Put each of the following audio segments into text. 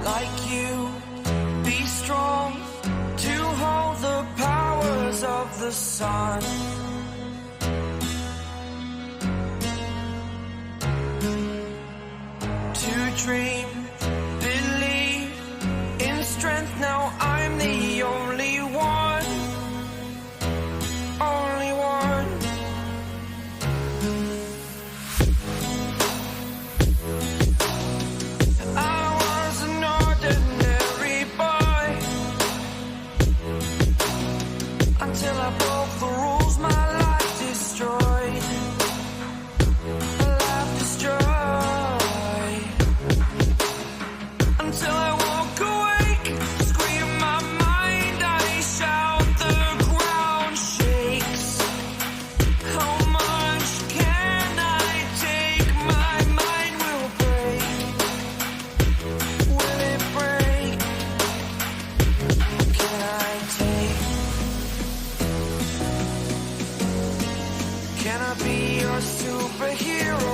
like you, be strong to hold the powers of the sun. To dream, believe in strength. Now I'm the only one, only one. I was an ordinary boy until I broke the rules. My life destroyed, life destroyed. Until I walk awake, scream my mind, I shout, the ground shakes. How much can I take? My mind will break. Will it break? Can I take? Can I be your superhero?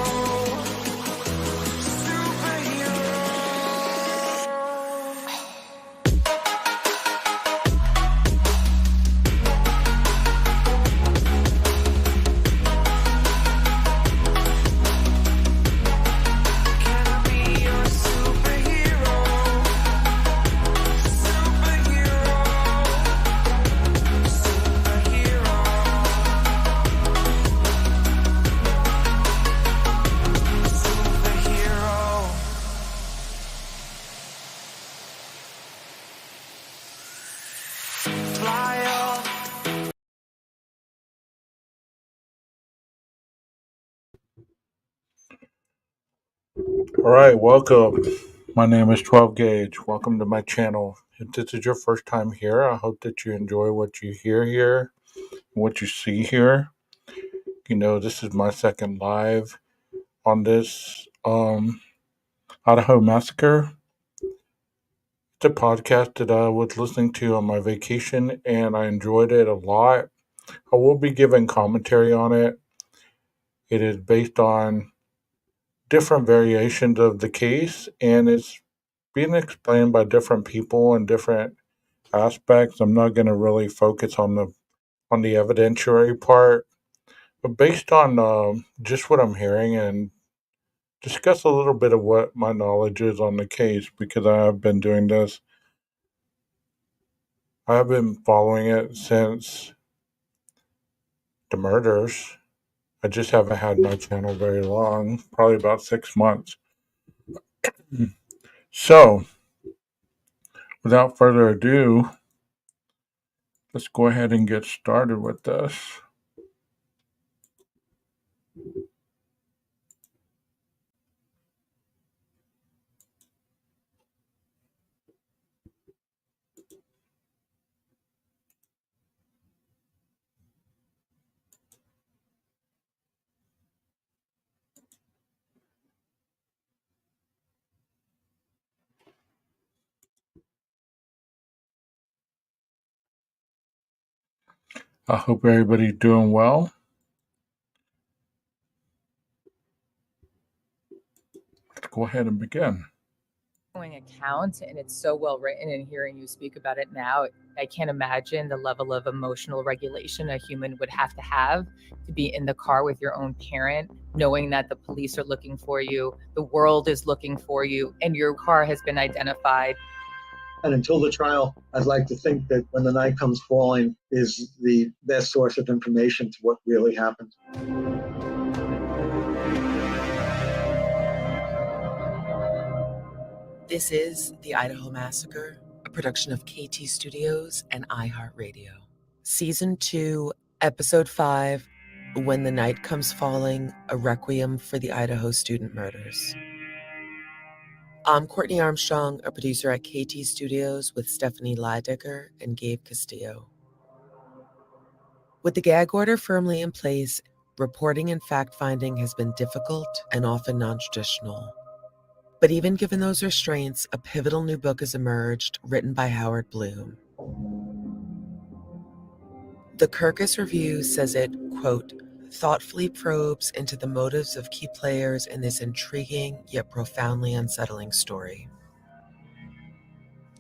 All right, welcome. My name is 12 Gauge. Welcome to my channel. If this is your first time here, I hope that you enjoy what you hear here, what you see here. You know, this is my second live on this Idaho Massacre. It's a podcast that I was listening to on my vacation and I enjoyed it a lot. I will be giving commentary on it. It is based on different variations of the case and it's being explained by different people and different aspects. I'm not going to really focus on the evidentiary part, but based on just what I'm hearing and discuss a little bit of what my knowledge is on the case because I have been doing this. I have been following it since the murders. I just haven't had my channel very long, probably about 6 months. So, without further ado, let's go ahead and get started with this. I hope everybody's doing well. Let's go ahead and begin. Account, and it's so well written, and hearing you speak about it now, I can't imagine the level of emotional regulation a human would have to be in the car with your own parent, knowing that the police are looking for you, the world is looking for you, and your car has been identified. And until the trial, I'd like to think that When the Night Comes Falling is the best source of information to what really happened. This is the Idaho Massacre, a production of KT Studios and iHeartRadio. Season 2, Episode 5, When the Night Comes Falling, a Requiem for the Idaho Student Murders. I'm Courtney Armstrong, a producer at KT Studios with Stephanie Lydecker and Gabe Castillo. With the gag order firmly in place, reporting and fact-finding has been difficult and often non-traditional. But even given those restraints, a pivotal new book has emerged, written by Howard Bloom. The Kirkus Review says it, quote, thoughtfully probes into the motives of key players in this intriguing yet profoundly unsettling story.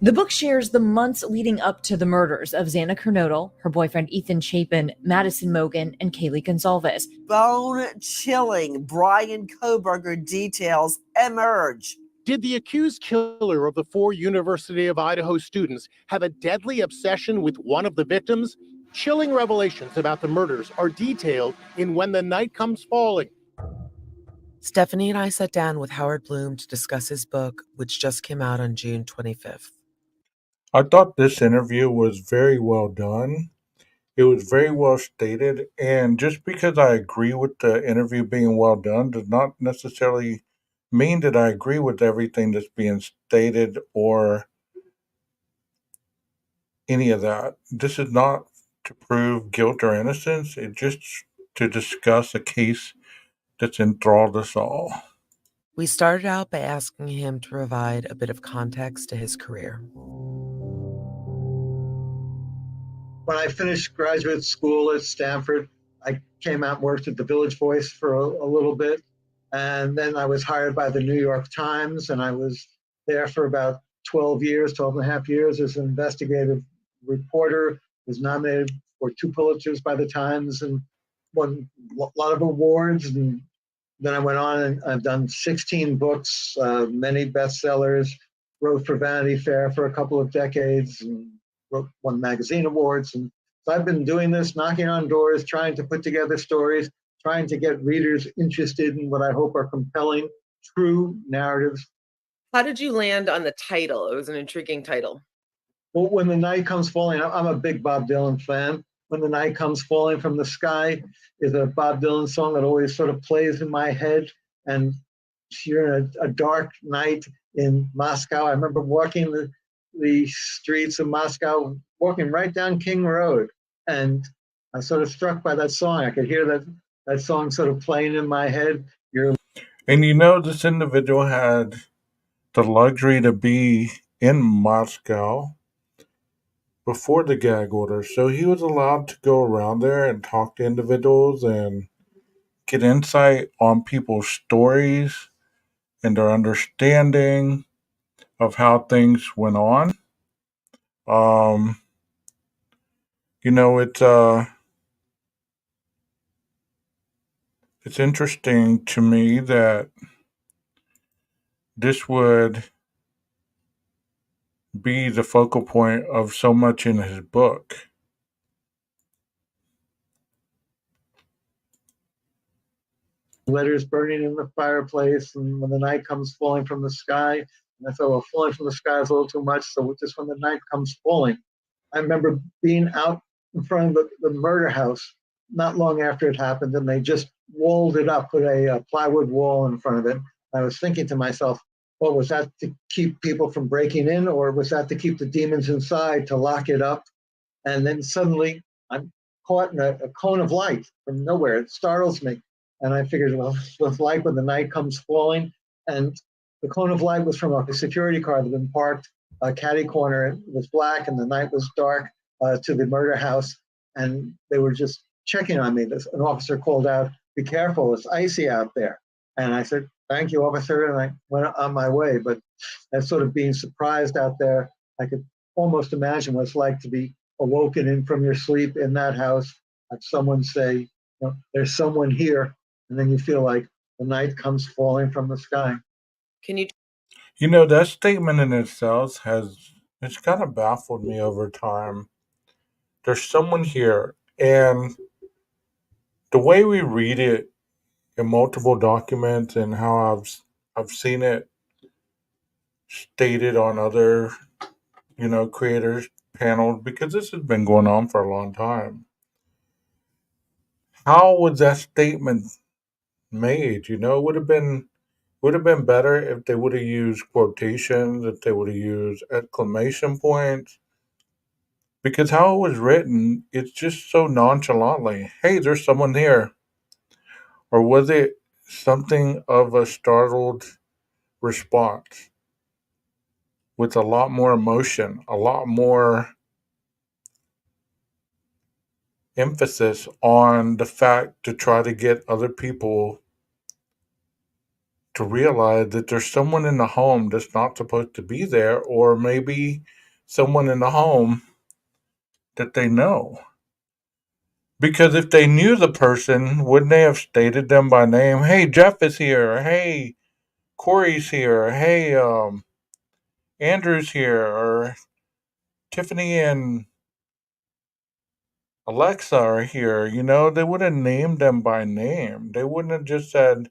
The book shares the months leading up to the murders of Xana Kernodle, her boyfriend Ethan Chapin, Madison Mogan, and Kaylee Gonzalez. Bone-chilling Brian Koberger details emerge. Did the accused killer of the 4 University of Idaho students have a deadly obsession with one of the victims? Chilling revelations about the murders are detailed in When the Night Comes Falling. Stephanie and I sat down with Howard Bloom to discuss his book, which just came out on June 25th. I thought this interview was very well done. It was very well stated, and just because I agree with the interview being well done does not necessarily mean that I agree with everything that's being stated or any of that. This is not to prove guilt or innocence, it's just to discuss a case that's enthralled us all. We started out by asking him to provide a bit of context to his career. When I finished graduate school at Stanford, I came out and worked at the Village Voice for a little bit. And then I was hired by the New York Times, and I was there for about 12 years, 12 and a half years as an investigative reporter, was nominated for 2 Pulitzers by the Times and won a lot of awards. And then I went on and I've done 16 books, many bestsellers, wrote for Vanity Fair for a couple of decades, and won magazine awards. And so I've been doing this, knocking on doors, trying to put together stories, trying to get readers interested in what I hope are compelling, true narratives. How did you land on the title? It was an intriguing title. Well, When the Night Comes Falling, I'm a big Bob Dylan fan. When the Night Comes Falling from the Sky is a Bob Dylan song that always sort of plays in my head. And you're in a dark night in Moscow. I remember walking the streets of Moscow, walking right down King Road. And I was sort of struck by that song. I could hear that song sort of playing in my head. And this individual had the luxury to be in Moscow before the gag order, so he was allowed to go around there and talk to individuals and get insight on people's stories and their understanding of how things went on. Um, it's interesting to me that this would be the focal point of so much in his book. Letters burning in the fireplace, and when the night comes falling from the sky. And I thought, well, falling from the sky is a little too much, so just when the night comes falling. I remember being out in front of the murder house not long after it happened, and they just walled it up, put a plywood wall in front of it. I was thinking to myself, well, was that to keep people from breaking in, or was that to keep the demons inside, to lock it up? And then suddenly I'm caught in a cone of light from nowhere. It startles me. And I figured, well, it's like when the night comes falling. And the cone of light was from a security car that had been parked catty corner. It was black and the night was dark to the murder house. And they were just checking on me. An officer called out, "Be careful, it's icy out there." And I said, "Thank you, officer." And I went on my way. But that sort of being surprised out there, I could almost imagine what it's like to be awoken in from your sleep in that house, have someone say, "There's someone here," and then you feel like the night comes falling from the sky. Can you? That statement in itself it's kind of baffled me over time. There's someone here, and the way we read it in multiple documents and how I've seen it stated on other creators panels, because this has been going on for a long time. How was that statement made? It would have been better if they would have used quotations, if they would have used exclamation points. Because how it was written, it's just so nonchalantly. Hey, there's someone here. Or was it something of a startled response with a lot more emotion, a lot more emphasis on the fact to try to get other people to realize that there's someone in the home that's not supposed to be there, or maybe someone in the home that they know. Because if they knew the person, wouldn't they have stated them by name? Hey, Jeff is here. Or, hey, Corey's here. Or, hey, Andrew's here. Or Tiffany and Alexa are here. You know, they would have named them by name. They wouldn't have just said,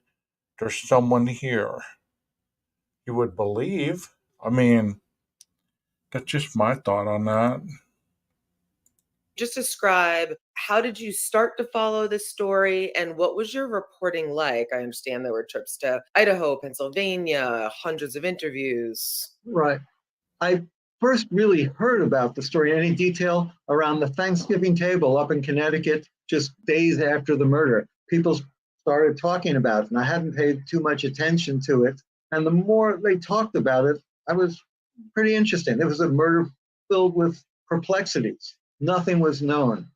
there's someone here. You would believe. I mean, that's just my thought on that. Just describe, how did you start to follow this story and what was your reporting like? I understand there were trips to Idaho, Pennsylvania, hundreds of interviews. Right. I first really heard about the story, any detail, around the Thanksgiving table up in Connecticut, just days after the murder. People started talking about it, and I hadn't paid too much attention to it. And the more they talked about it, I was pretty interesting. It was a murder filled with perplexities. Nothing was known.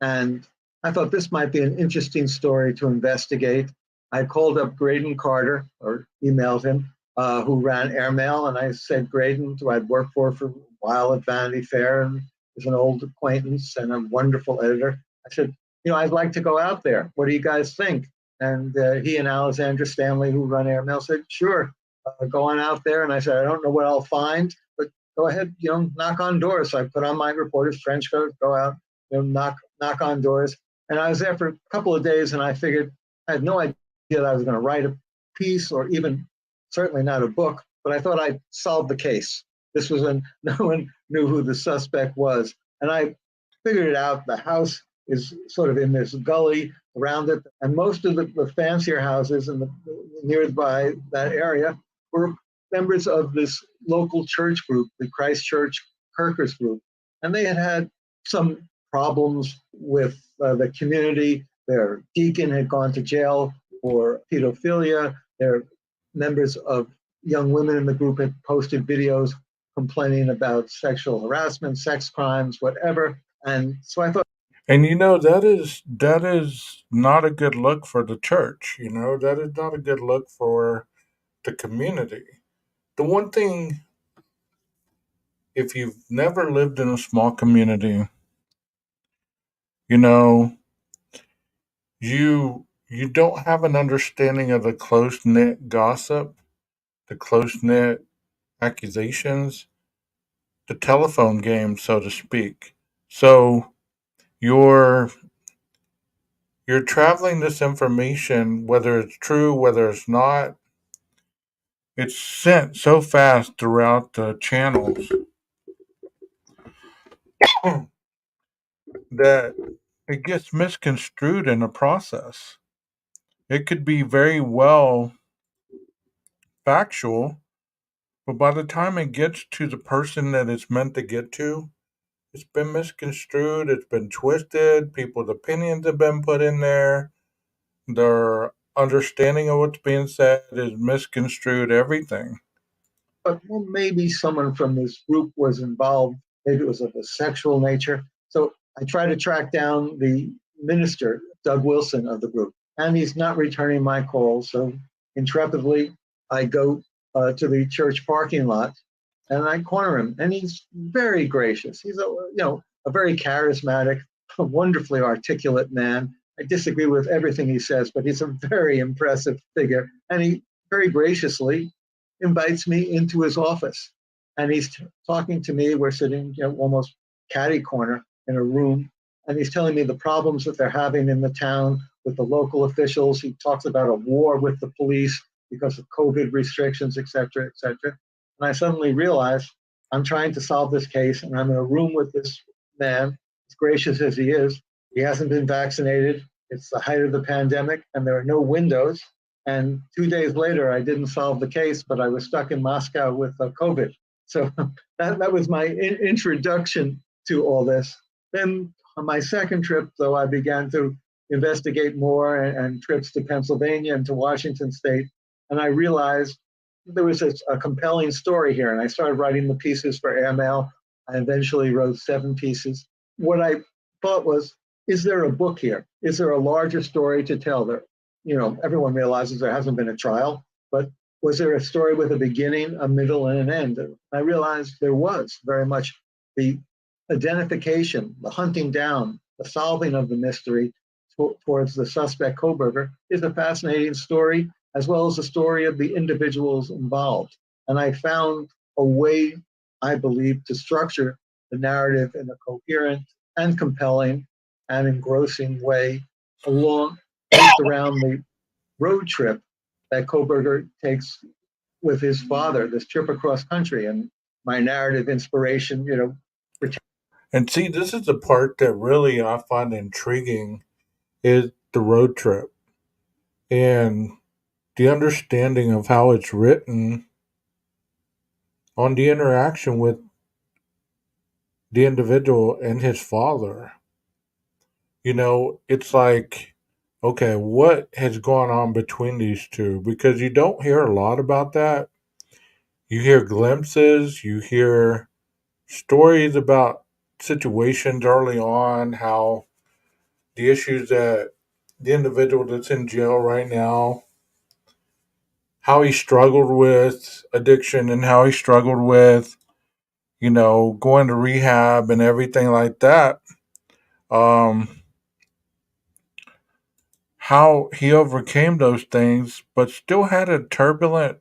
And I thought this might be an interesting story to investigate. I called up Graydon Carter, or emailed him, who ran Airmail, and I said, Graydon, who I'd worked for a while at Vanity Fair, and is an old acquaintance and a wonderful editor. I said, I'd like to go out there. What do you guys think? And he and Alexandra Stanley, who run Airmail, said, sure, go on out there. And I said, I don't know what I'll find, but go ahead, knock on doors. So I put on my reporter's trench coat, go out, knock on doors. And I was there for a couple of days, and I figured, I had no idea that I was going to write a piece or even certainly not a book, but I thought I'd solve the case. This was when no one knew who the suspect was. And I figured it out. The house is sort of in this gully around it. And most of the fancier houses in the nearby that area were members of this local church group, the Christchurch Kirkers group. And they had some problems with the community. Their deacon had gone to jail for pedophilia. Their members of young women in the group had posted videos complaining about sexual harassment, sex crimes, whatever. And so I thought, and that is not a good look for the church. That is not a good look for the community. The one thing, if you've never lived in a small community, you don't have an understanding of the close knit gossip, the close knit accusations, the telephone game, so to speak. So you're traveling this information, whether it's true, whether it's not. It's sent so fast throughout the channels that it gets misconstrued in the process. It could be very well factual, but by the time it gets to the person that it's meant to get to, it's been misconstrued, it's been twisted, people's opinions have been put in there, their understanding of what's being said is misconstrued, everything. but well, maybe someone from this group was involved. Maybe it was of a sexual nature. So I try to track down the minister, Doug Wilson, of the group, and he's not returning my calls. So intrepidly, I go to the church parking lot and I corner him, and he's very gracious. He's a very charismatic, a wonderfully articulate man. I disagree with everything he says, but he's a very impressive figure, and he very graciously invites me into his office, and he's talking to me. We're sitting, almost catty corner in a room, and he's telling me the problems that they're having in the town with the local officials. He talks about a war with the police because of COVID restrictions, et cetera, et cetera. And I suddenly realize I'm trying to solve this case, and I'm in a room with this man, as gracious as he is. He hasn't been vaccinated. It's the height of the pandemic, and there are no windows. And 2 days later, I didn't solve the case, but I was stuck in Moscow with COVID. So that was my introduction to all this. Then on my second trip, though, I began to investigate more, and trips to Pennsylvania and to Washington State. And I realized there was a compelling story here. And I started writing the pieces for Airmail. I eventually wrote 7 pieces. What I thought was, is there a book here? Is there a larger story to tell? There, everyone realizes there hasn't been a trial, but was there a story with a beginning, a middle, and an end? I realized there was very much. The identification, the hunting down, the solving of the mystery towards the suspect Koberger is a fascinating story, as well as the story of the individuals involved. And I found a way, I believe, to structure the narrative in a coherent and compelling and engrossing way based around the road trip that Koberger takes with his father, this trip across country, and my narrative inspiration, And see, this is the part that really I find intriguing is the road trip and the understanding of how it's written on the interaction with the individual and his father. It's like, okay, what has gone on between these two? Because you don't hear a lot about that. You hear glimpses, you hear stories about situations early on, how the issues that the individual that's in jail right now, how he struggled with addiction and how he struggled with, going to rehab and everything like that. Um, how he overcame those things, but still had a turbulent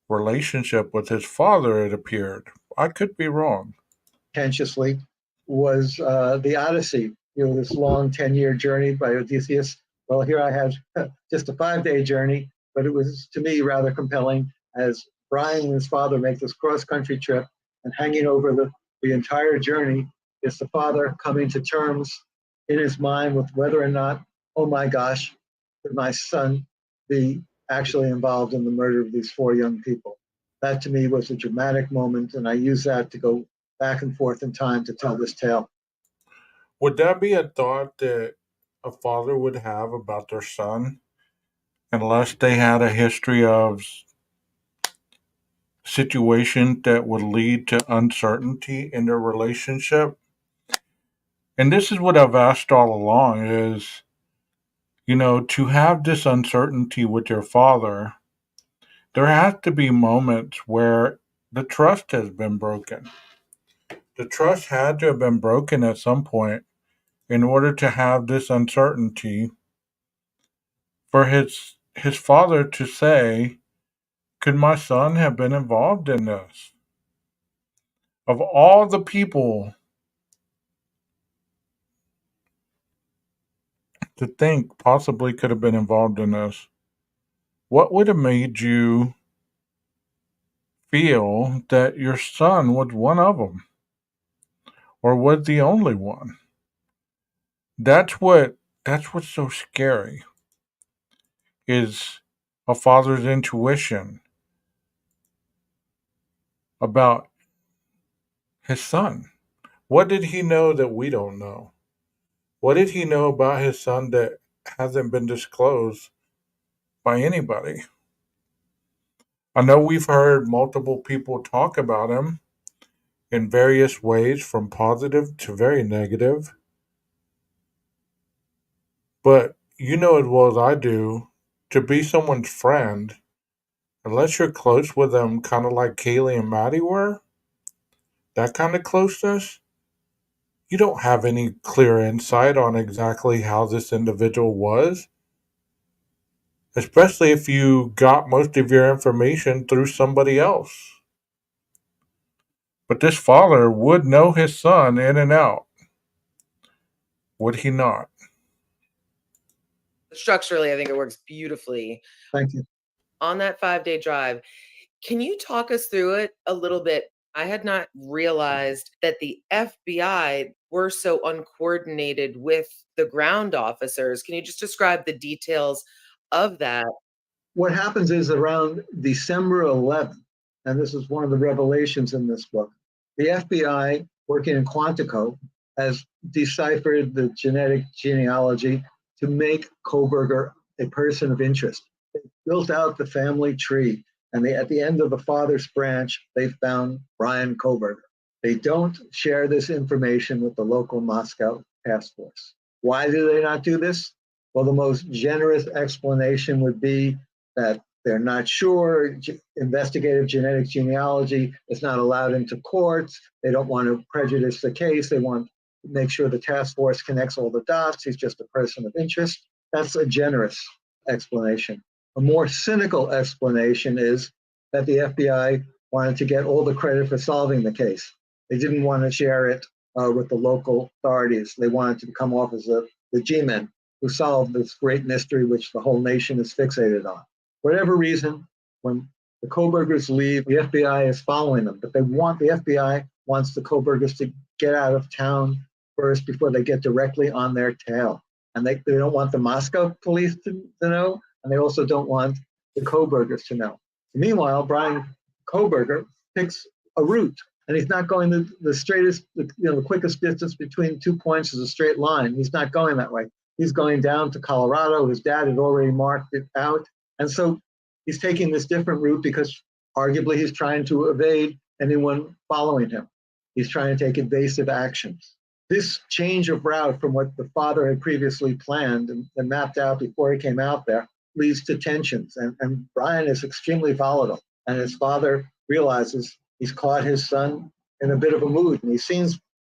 relationship with his father, it appeared. I could be wrong. Pretentiously, was the Odyssey, this long 10-year journey by Odysseus. Well, here I had just a 5-day journey, but it was to me rather compelling as Brian and his father make this cross-country trip, and hanging over the entire journey is the father coming to terms in his mind with whether or not, oh my gosh, could my son be actually involved in the murder of these 4 young people? That to me was a dramatic moment, and I use that to go back and forth in time to tell this tale. Would that be a thought that a father would have about their son unless they had a history of situation that would lead to uncertainty in their relationship? And this is what I've asked all along is, to have this uncertainty with your father, there has to be moments where the trust has been broken. The trust had to have been broken at some point in order to have this uncertainty for his father to say, could my son have been involved in this? Of all the people to think possibly could have been involved in this, what would have made you feel that your son was one of them or was the only one? That's what's so scary is a father's intuition about his son. What did he know that we don't know? What did he know about his son that hasn't been disclosed by anybody? I know we've heard multiple people talk about him in various ways, from positive to very negative. But you know as well as I do, to be someone's friend, unless you're close with them, kind of like Kaylee and Maddie were, that kind of closeness, you don't have any clear insight on exactly how this individual was, especially if you got most of your information through somebody else. But this father would know his son in and out, would he not? Structurally, I think it works beautifully. Thank you. On that 5-day drive, can you talk us through it a little bit? I had not realized that the FBI were so uncoordinated with the ground officers. Can you just describe the details of that? What happens is around December 11th, and this is one of the revelations in this book, the FBI, working in Quantico, has deciphered the genetic genealogy to make Koberger a person of interest. They built out the family tree, and at the end of the father's branch, they found Brian Koberger. They don't share this information with the local Moscow task force. Why do they not do this? Well, the most generous explanation would be that they're not sure. Investigative genetic genealogy is not allowed into courts. They don't want to prejudice the case. They want to make sure the task force connects all the dots. He's just a person of interest. That's a generous explanation. A more cynical explanation is that the FBI wanted to get all the credit for solving the case. They didn't want to share it with the local authorities. They wanted to come off as the G-men who solved this great mystery which the whole nation is fixated on. Whatever reason, when the Kobergers leave, the FBI is following them, but the FBI wants the Kobergers to get out of town first before they get directly on their tail. And they don't want the Moscow police to know, and they also don't want the Kobergers to know. Meanwhile, Brian Koberger picks a route, and he's not going the straightest, the quickest distance between 2 points is a straight line. He's not going that way. He's going down to Colorado. His dad had already marked it out. And so he's taking this different route because arguably he's trying to evade anyone following him. He's trying to take evasive actions. This change of route from what the father had previously planned and mapped out before he came out there leads to tensions. And Brian is extremely volatile. And his father realizes he's caught his son in a bit of a mood. And he's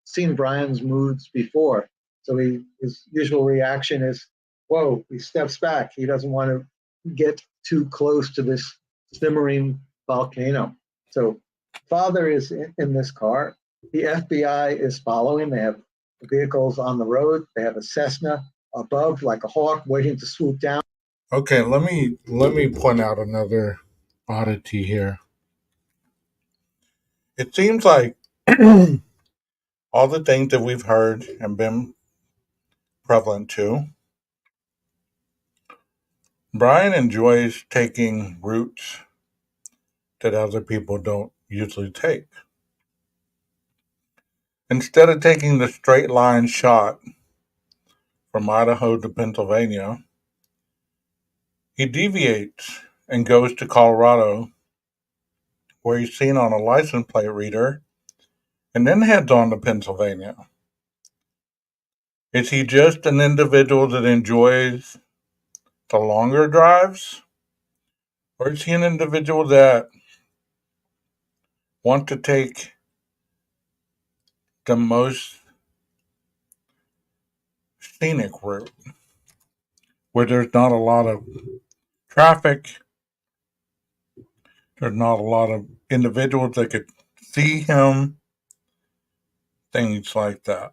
seen Brian's moods before. So his usual reaction is, whoa, he steps back. He doesn't want to get too close to this simmering volcano. So father is in this car. The FBI is following. They have vehicles on the road. They have a Cessna above like a hawk waiting to swoop down. Okay, let me point out another oddity here. It seems like all the things that we've heard and been prevalent to, Brian enjoys taking routes that other people don't usually take. Instead of taking the straight line shot from Idaho to Pennsylvania, he deviates and goes to Colorado, where he's seen on a license plate reader, and then heads on to Pennsylvania. Is he just an individual that enjoys the longer drives? Or is he an individual that wants to take the most scenic route, where there's not a lot of traffic, there's not a lot of individuals that could see him, things like that.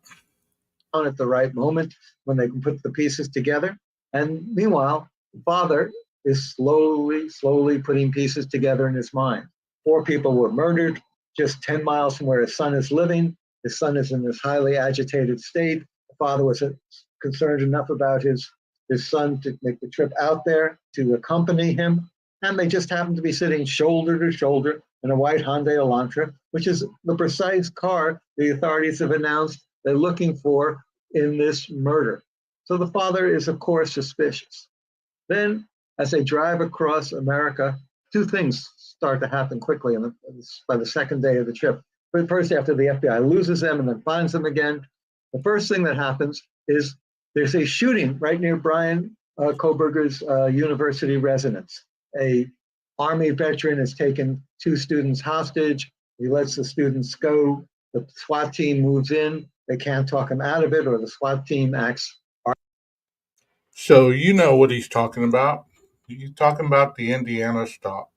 At the right moment when they can put the pieces together. And meanwhile, the father is slowly putting pieces together in his mind. 4 people were murdered just 10 miles from where his son is living. His son is in this highly agitated state. The father was concerned enough about his son to make the trip out there to accompany him. And they just happened to be sitting shoulder to shoulder in a white Hyundai Elantra, which is the precise car the authorities have announced they're looking for in this murder. So the father is, of course, suspicious. Then, as they drive across America, 2 things start to happen quickly by the second day of the trip. But first, after the FBI loses them and then finds them again, the first thing that happens is there's a shooting right near Brian Koberger's university residence. A Army veteran has taken 2 students hostage. He lets the students go. The SWAT team moves in. They can't talk him out of it, or the SWAT team acts. So you know what he's talking about. He's talking about the Indiana stop,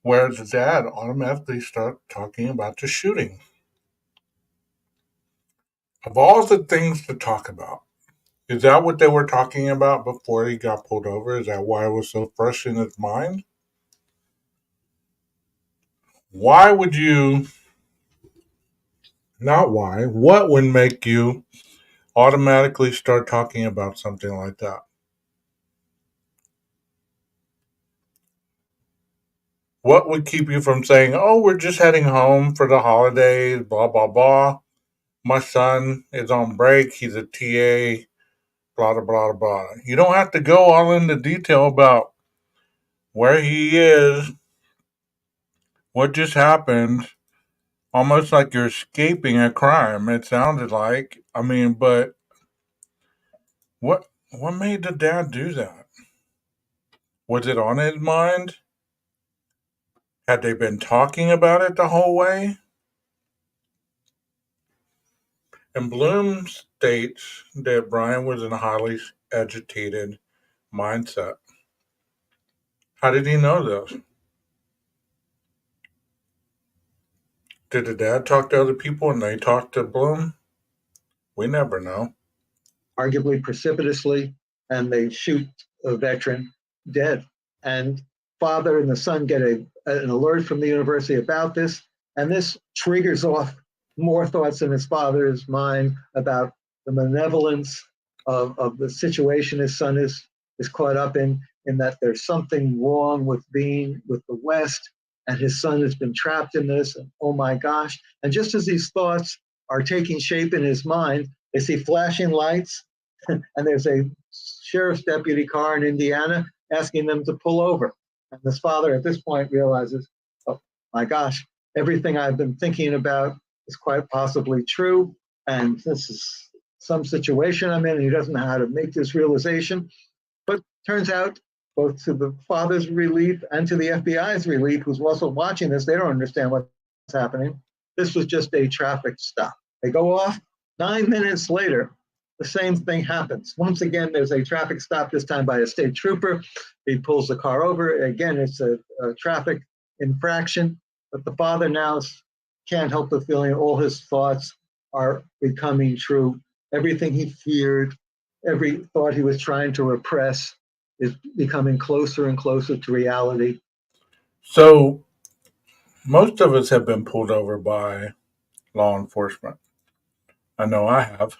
where the dad automatically starts talking about the shooting. Of all the things to talk about, is that what they were talking about before he got pulled over? Is that why it was so fresh in his mind? Why would you, not why, what would make you automatically start talking about something like that? What would keep you from saying, oh, we're just heading home for the holidays, blah, blah, blah. My son is on break, he's a TA, blah, blah, blah, blah. You don't have to go all into detail about where he is, what just happened, almost like you're escaping a crime, it sounded like. I mean, but what made the dad do that? Was it on his mind? Had they been talking about it the whole way? And Bloom states that Brian was in a highly agitated mindset. How did he know this? Did the dad talk to other people and they talked to Bloom? We never know. Arguably precipitously, and they shoot a veteran dead. And father and the son get an alert from the university about this, and this triggers off more thoughts in his father's mind about the malevolence of the situation his son is caught up in that there's something wrong with being with the West, and his son has been trapped in this, and oh my gosh. And just as these thoughts are taking shape in his mind, they see flashing lights, and there's a sheriff's deputy car in Indiana asking them to pull over. And this father at this point realizes, oh my gosh, everything I've been thinking about is quite possibly true. And this is some situation I'm in, and he doesn't know how to make this realization. But turns out, both to the father's relief and to the FBI's relief, who's also watching this, they don't understand what's happening. This was just a traffic stop. They go off. 9 minutes later, the same thing happens. Once again, there's a traffic stop, this time by a state trooper. He pulls the car over. Again, it's a traffic infraction. But the father now can't help but feeling all his thoughts are becoming true. Everything he feared, every thought he was trying to repress is becoming closer and closer to reality. So, most of us have been pulled over by law enforcement. I know I have.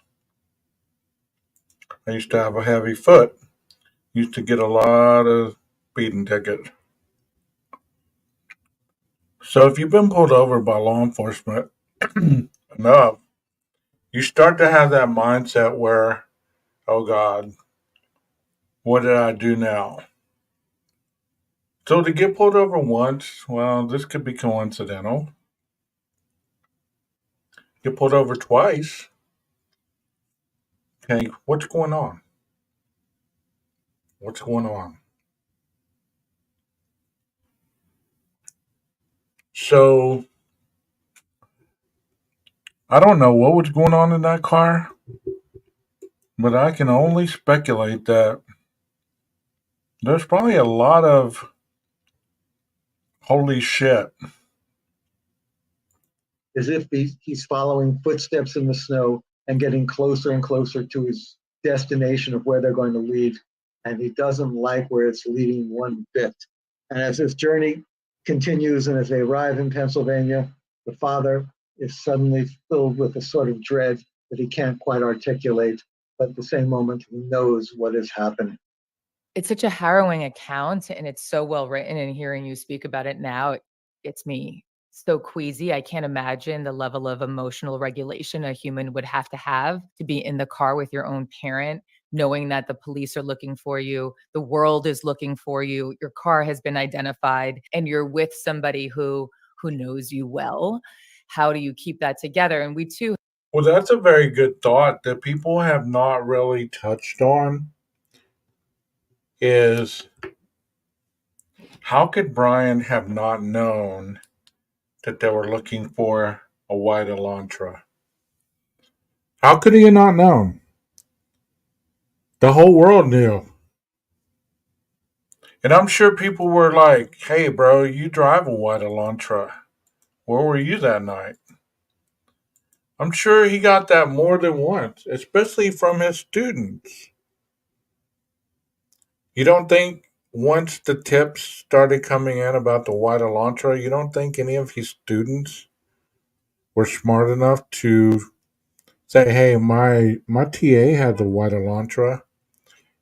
I used to have a heavy foot. Used to get a lot of speeding tickets. So if you've been pulled over by law enforcement enough, you start to have that mindset where, oh God, what did I do now? So to get pulled over once, well, this could be coincidental. Get pulled over twice. Okay, what's going on? What's going on? So I don't know what was going on in that car, but I can only speculate that there's probably a lot of holy shit. As if he's following footsteps in the snow and getting closer and closer to his destination of where they're going to lead. And he doesn't like where it's leading one bit. And as this journey continues and as they arrive in Pennsylvania, the father is suddenly filled with a sort of dread that he can't quite articulate. But at the same moment, he knows what has happened. It's such a harrowing account, and it's so well written, and hearing you speak about it now, it gets me so queasy. I can't imagine the level of emotional regulation a human would have to be in the car with your own parent, knowing that the police are looking for you, the world is looking for you, your car has been identified, and you're with somebody who knows you well. How do you keep that together? And we too. Well, that's a very good thought that people have not really touched on is how could Brian have not known that they were looking for a white Elantra? How could he have not known? The whole world knew. And I'm sure people were like, hey, bro, you drive a white Elantra. Where were you that night? I'm sure he got that more than once, especially from his students. You don't think once the tips started coming in about the white Elantra, you don't think any of his students were smart enough to say, hey, my TA has a white Elantra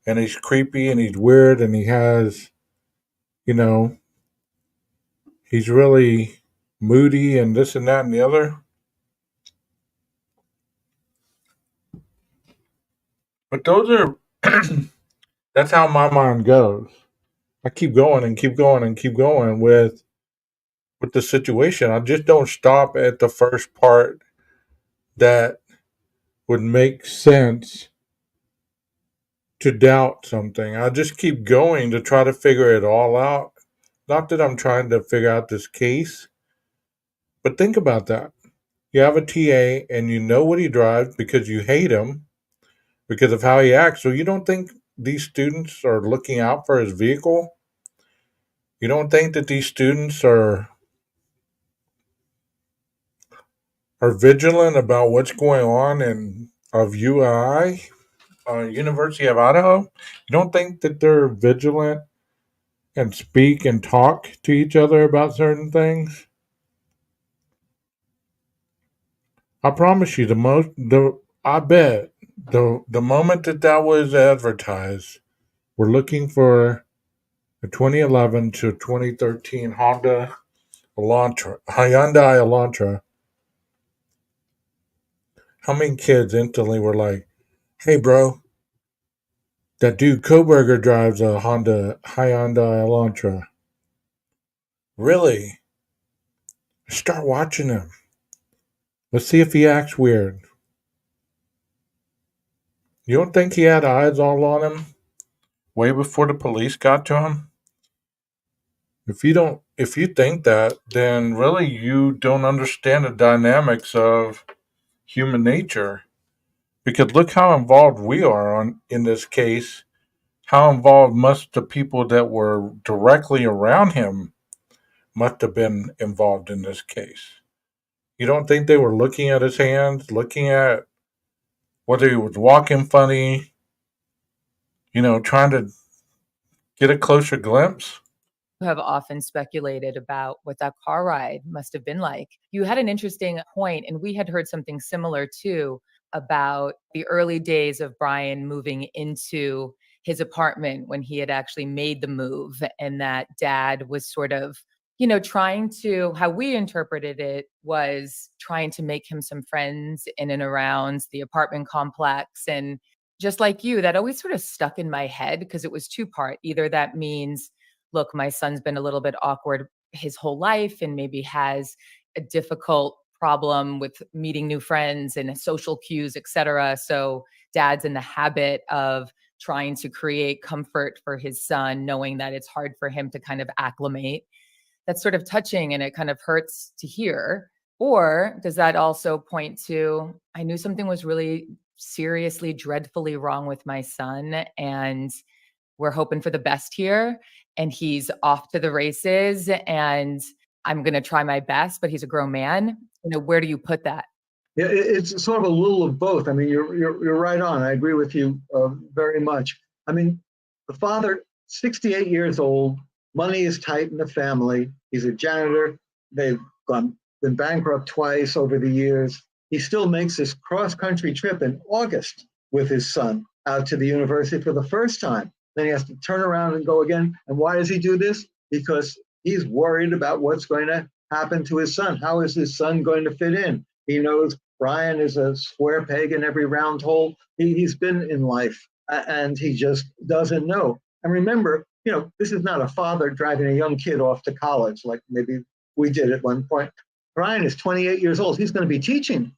and he's creepy and he's weird and he has, you know, he's really moody and this and that and the other. But those are, that's how my mind goes. I keep going and keep going and keep going with the situation. I just don't stop at the first part that would make sense to doubt something. I just keep going to try to figure it all out. Not that I'm trying to figure out this case, but think about that. You have a TA and you know what he drives because you hate him because of how he acts. So you don't think these students are looking out for his vehicle? You don't think that these students are vigilant about what's going on in of UI, University of Idaho? You don't think that they're vigilant and speak and talk to each other about certain things? I promise you, I bet the moment that was advertised, we're looking for a 2011 to 2013 Hyundai Elantra. How many kids instantly were like, "Hey, bro, that dude Koberger drives a Hyundai Elantra. Really? Start watching him. Let's see if he acts weird." You don't think he had eyes all on him way before the police got to him? If you think that, then really you don't understand the dynamics of human nature. Because look how involved we are in this case. How involved must the people that were directly around him must have been involved in this case? You don't think they were looking at his hands, looking at whether he was walking funny, trying to get a closer glimpse? Have often speculated about what that car ride must have been like. You had an interesting point, and we had heard something similar too about the early days of Brian moving into his apartment when he had actually made the move, and that dad was sort of, trying to, how we interpreted it was trying to make him some friends in and around the apartment complex. And just like you, that always sort of stuck in my head because it was two part. Either that means, look, my son's been a little bit awkward his whole life and maybe has a difficult problem with meeting new friends and social cues, etc. So dad's in the habit of trying to create comfort for his son, knowing that it's hard for him to kind of acclimate. That's sort of touching and it kind of hurts to hear. Or does that also point to, I knew something was really seriously, dreadfully wrong with my son, and we're hoping for the best here, and he's off to the races, and I'm going to try my best, but he's a grown man. Where do you put that? Yeah, it's sort of a little of both. I mean, you're right on. I agree with you very much. I mean, the father, 68 years old, money is tight in the family. He's a janitor. They've been bankrupt twice over the years. He still makes this cross-country trip in August with his son out to the university for the first time. Then he has to turn around and go again. And why does he do this? Because he's worried about what's going to happen to his son. How is his son going to fit in? He knows Brian is a square peg in every round hole. He's been in life and he just doesn't know. And remember, this is not a father driving a young kid off to college like maybe we did at one point. Brian is 28 years old. He's going to be teaching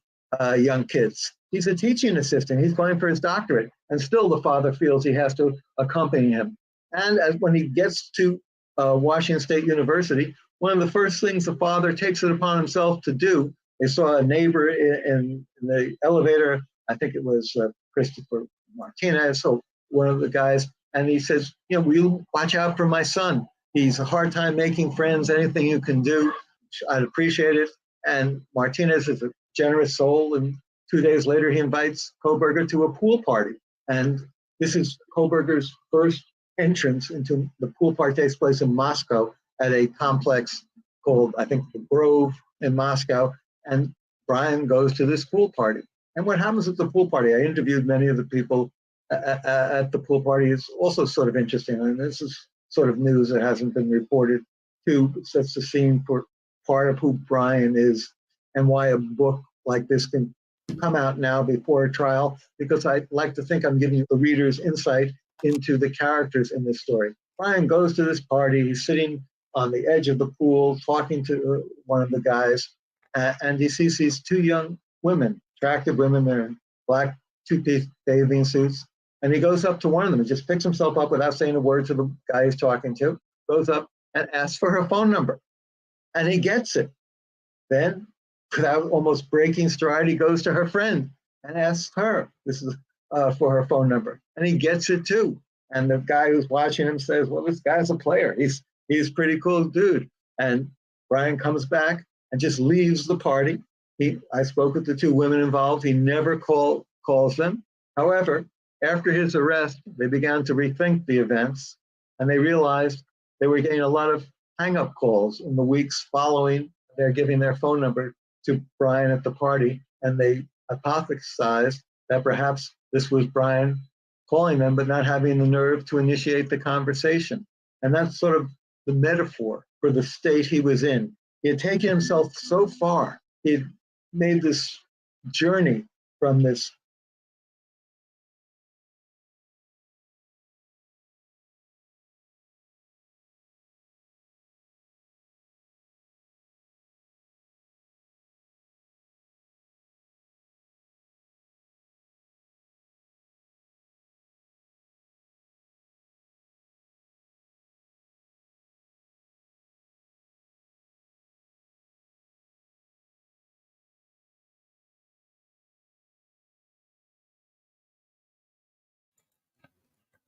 young kids. He's a teaching assistant. He's going for his doctorate. And still the father feels he has to accompany him. And when he gets to Washington State University, one of the first things the father takes it upon himself to do, they saw a neighbor in the elevator, I think it was Christopher Martinez, so one of the guys, and he says, will you watch out for my son? He's a hard time making friends, anything you can do, I'd appreciate it. And Martinez is a generous soul, and 2 days later he invites Koberger to a pool party. And this is Koberger's first entrance into the pool party. Takes place in Moscow at a complex called, I think, the Grove in Moscow. And Brian goes to this pool party. And what happens at the pool party? I interviewed many of the people at the pool party. It's also sort of interesting. I mean, this is sort of news that hasn't been reported too. It sets the scene for part of who Brian is and why a book like this can come out now before a trial, because I like to think I'm giving the readers insight into the characters in this story. Brian goes to this party. He's sitting on the edge of the pool talking to one of the guys, and he sees these two young women, attractive women. They're in black two-piece bathing suits, And he goes up to one of them and just picks himself up without saying a word to the guy he's talking to, goes up and asks for her phone number. And he gets it. Then, without almost breaking stride, he goes to her friend and asks her, this is for her phone number. And he gets it too. And the guy who's watching him says, well, this guy's a player. He's a pretty cool dude. And Brian comes back and just leaves the party. I spoke with the two women involved. He never calls them. However, after his arrest, they began to rethink the events, and they realized they were getting a lot of hang-up calls in the weeks following their giving their phone number to Brian at the party, and they hypothesized that perhaps this was Brian calling them but not having the nerve to initiate the conversation. And that's sort of the metaphor for the state he was in. He had taken himself so far. He had made this journey from this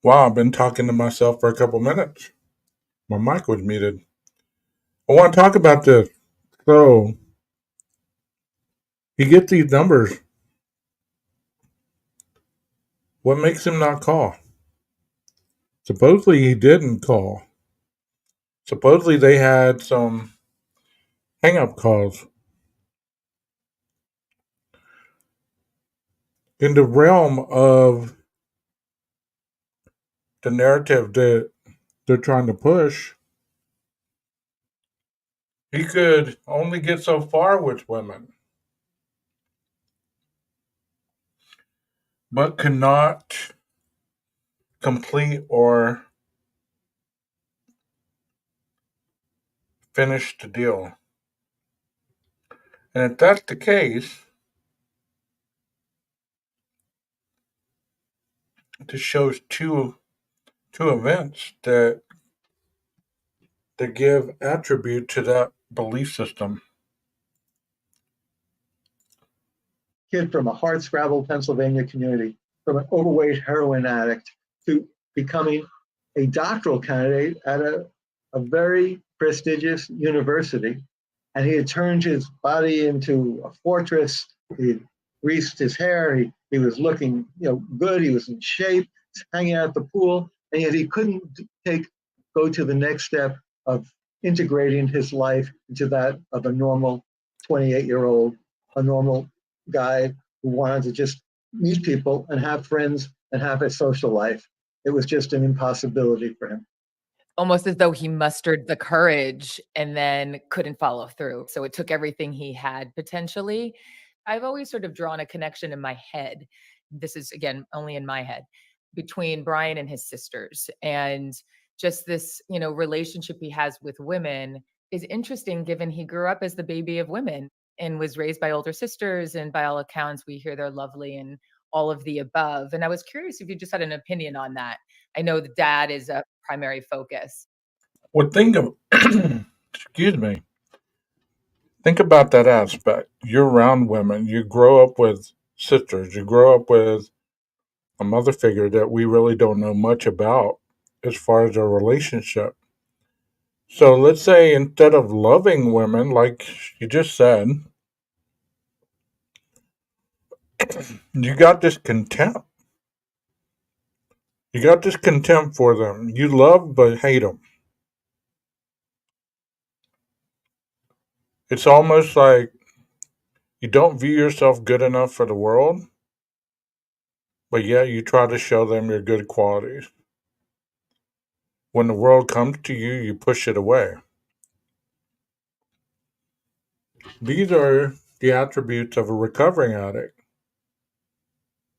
Wow, I've been talking to myself for a couple minutes. My mic was muted. I want to talk about this. So, he gets these numbers. What makes him not call? Supposedly he didn't call. Supposedly they had some hang-up calls. In the realm of the narrative that they're trying to push, he could only get so far with women, but cannot complete or finish the deal. And if that's the case, this shows two events that give attribute to that belief system. kid from a hardscrabble, Pennsylvania community, from an overweight heroin addict to becoming a doctoral candidate at a very prestigious university. And he had turned his body into a fortress. He had greased his hair. He was looking, good. He was in shape, hanging out at the pool, and yet he couldn't go to the next step of integrating his life into that of a normal 28-year-old, a normal guy who wanted to just meet people and have friends and have a social life. It was just an impossibility for him. Almost as though he mustered the courage and then couldn't follow through. So it took everything he had potentially. I've always sort of drawn a connection in my head. This is, again, only in my head, between Brian and his sisters. And just this, relationship he has with women is interesting given he grew up as the baby of women and was raised by older sisters. And by all accounts, we hear they're lovely and all of the above. And I was curious if you just had an opinion on that. I know the dad is a primary focus. Well, think of, excuse me, think about that aspect. You're around women, you grow up with sisters, you grow up with a mother figure that we really don't know much about as far as their relationship. So let's say instead of loving women, like you just said, you got this contempt. You got this contempt for them. You love but hate them. It's almost like you don't view yourself good enough for the world, but yet you try to show them your good qualities. When the world comes to you, you push it away. These are the attributes of a recovering addict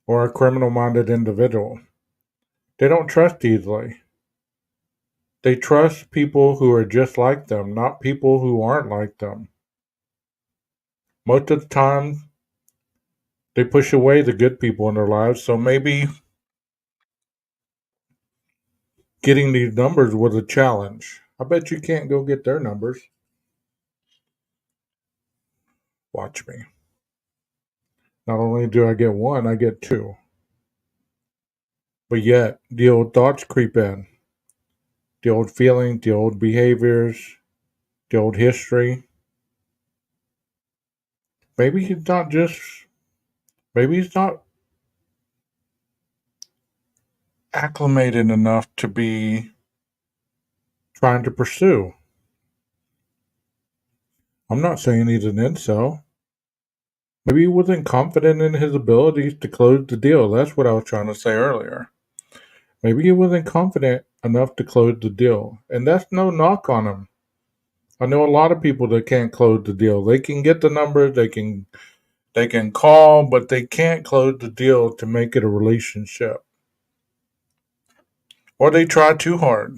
or a criminal minded individual. They don't trust easily. They trust people who are just like them, not people who aren't like them. Most of the time, they push away the good people in their lives, so maybe getting these numbers was a challenge. I bet you can't go get their numbers. Watch me. Not only do I get one, I get two. But yet, the old thoughts creep in. The old feelings, the old behaviors, the old history. Maybe he's not acclimated enough to be trying to pursue. I'm not saying he's an incel. Maybe he wasn't confident in his abilities to close the deal. That's what I was trying to say earlier. Maybe he wasn't confident enough to close the deal. And that's no knock on him. I know a lot of people that can't close the deal. They can get the numbers, they can call, but they can't close the deal to make it a relationship. Or they try too hard.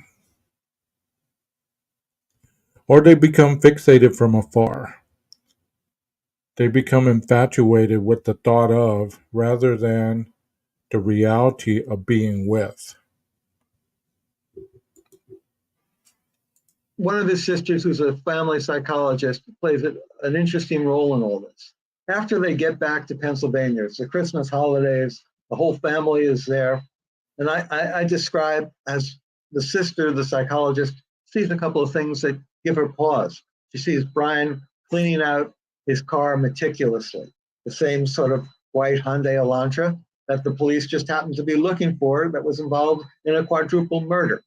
Or they become fixated from afar. They become infatuated with the thought of rather than the reality of being with. One of his sisters, who's a family psychologist, plays an interesting role in all this. After they get back to Pennsylvania, it's the Christmas holidays, the whole family is there. And I describe as the sister, the psychologist, sees a couple of things that give her pause. She sees Brian cleaning out his car meticulously, the same sort of white Hyundai Elantra that the police just happened to be looking for that was involved in a quadruple murder.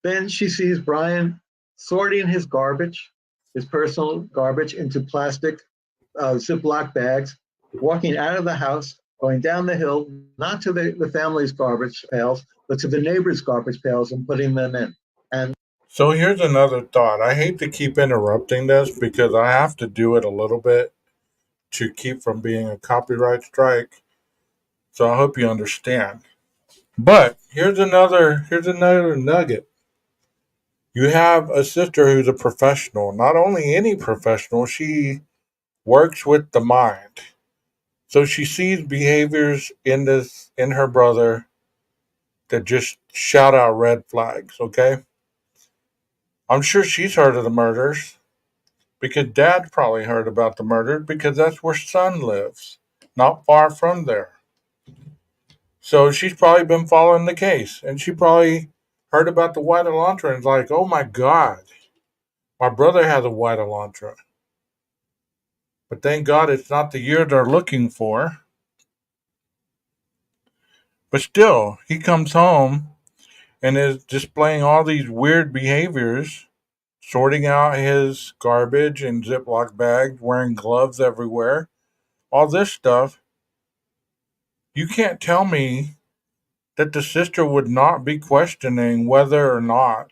Then she sees Brian sorting his garbage, his personal garbage, into plastic Ziploc bags, walking out of the house, going down the hill, not to the family's garbage pails, but to the neighbor's garbage pails and putting them in. And So here's another thought. I hate to keep interrupting this because I have to do it a little bit to keep from being a copyright strike. So I hope you understand. But here's another nugget. You have a sister who's a professional. Not only any professional, she works with the mind. So she sees behaviors in her brother that just shout out red flags, okay? I'm sure she's heard of the murders because dad probably heard about the murders because that's where son lives, not far from there. So she's probably been following the case and she probably heard about the white Elantra and is like, oh my God, my brother has a white Elantra. But thank God it's not the year they're looking for. But still, he comes home and is displaying all these weird behaviors, sorting out his garbage in Ziploc bags, wearing gloves everywhere, all this stuff. You can't tell me that the sister would not be questioning whether or not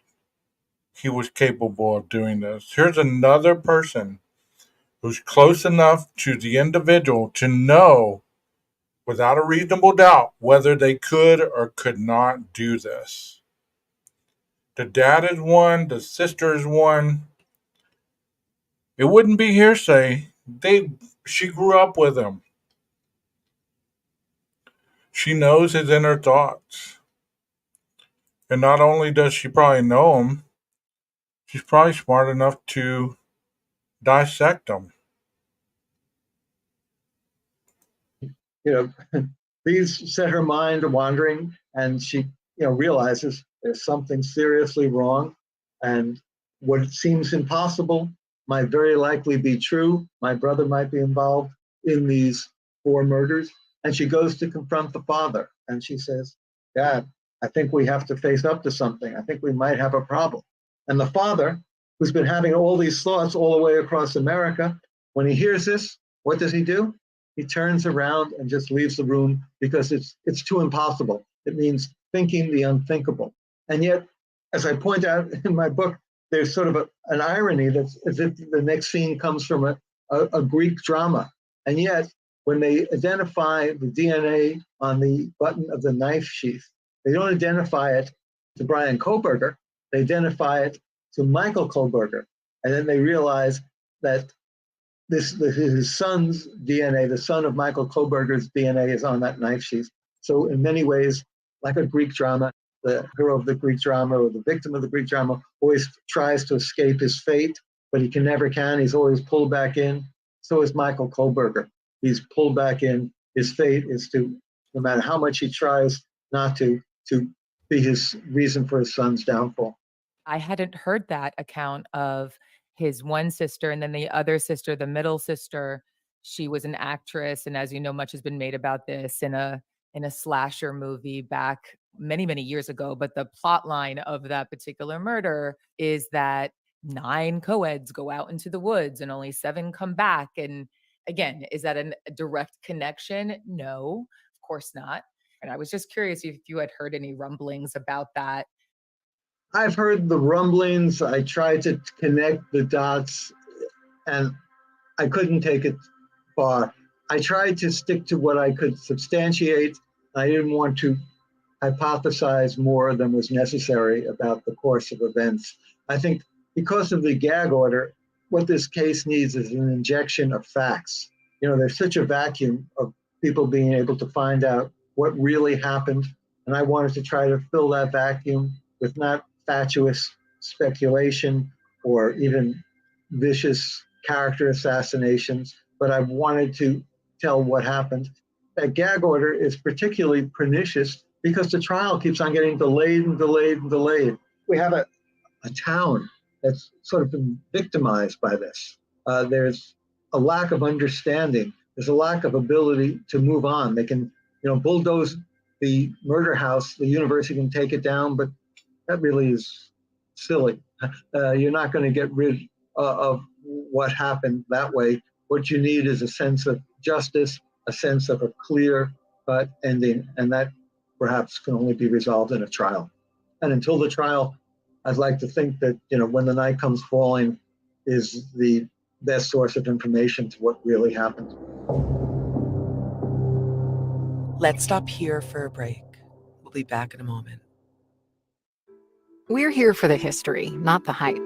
he was capable of doing this. Here's another person who's close enough to the individual to know without a reasonable doubt whether they could or could not do this. The dad is one, the sister is one. It wouldn't be hearsay. She grew up with him. She knows his inner thoughts. And not only does she probably know him, she's probably smart enough to dissect him. you know, these set her mind wandering, and she, realizes there's something seriously wrong, and what seems impossible might very likely be true. My brother might be involved in these four murders, and she goes to confront the father, and she says, "Dad, I think we have to face up to something. I think we might have a problem." And the father, who's been having all these thoughts all the way across America, when he hears this, what does he do? He turns around and just leaves the room because it's too impossible. It means thinking the unthinkable. And yet, as I point out in my book, there's sort of an irony that's as if the next scene comes from a Greek drama. And yet, when they identify the DNA on the button of the knife sheath, they don't identify it to Brian Koberger, they identify it to Michael Koberger. And then they realize that his son's DNA, the son of Michael Koberger's DNA, is on that knife sheath. So in many ways, like a Greek drama, the hero of the Greek drama or the victim of the Greek drama, always tries to escape his fate, but he never can. He's always pulled back in. So is Michael Kohlberger. He's pulled back in. His fate is to, no matter how much he tries not to be his reason for his son's downfall. I hadn't heard that account of his one sister, and then the other sister, the middle sister, she was an actress, and as you know, much has been made about this in a slasher movie back many, many years ago. But the plot line of that particular murder is that 9 co-eds go out into the woods and only 7 come back. And again, is that a direct connection? No, of course not. And I was just curious if you had heard any rumblings about that. I've heard the rumblings. I tried to connect the dots, and I couldn't take it far. I tried to stick to what I could substantiate. I didn't want to hypothesize more than was necessary about the course of events. I think because of the gag order, what this case needs is an injection of facts. You know, there's such a vacuum of people being able to find out what really happened. And I wanted to try to fill that vacuum with not fatuous speculation or even vicious character assassinations, but I wanted to tell what happened. That gag order is particularly pernicious because the trial keeps on getting delayed and delayed and delayed. We have a town that's sort of been victimized by this. There's a lack of understanding. There's a lack of ability to move on. They can, bulldoze the murder house. The university can take it down, but that really is silly. You're not going to get rid of what happened that way. What you need is a sense of justice, a sense of a clear-cut ending, and that perhaps can only be resolved in a trial. And until the trial, I'd like to think that, when the night comes falling is the best source of information to what really happened. Let's stop here for a break. We'll be back in a moment. We're here for the history, not the hype.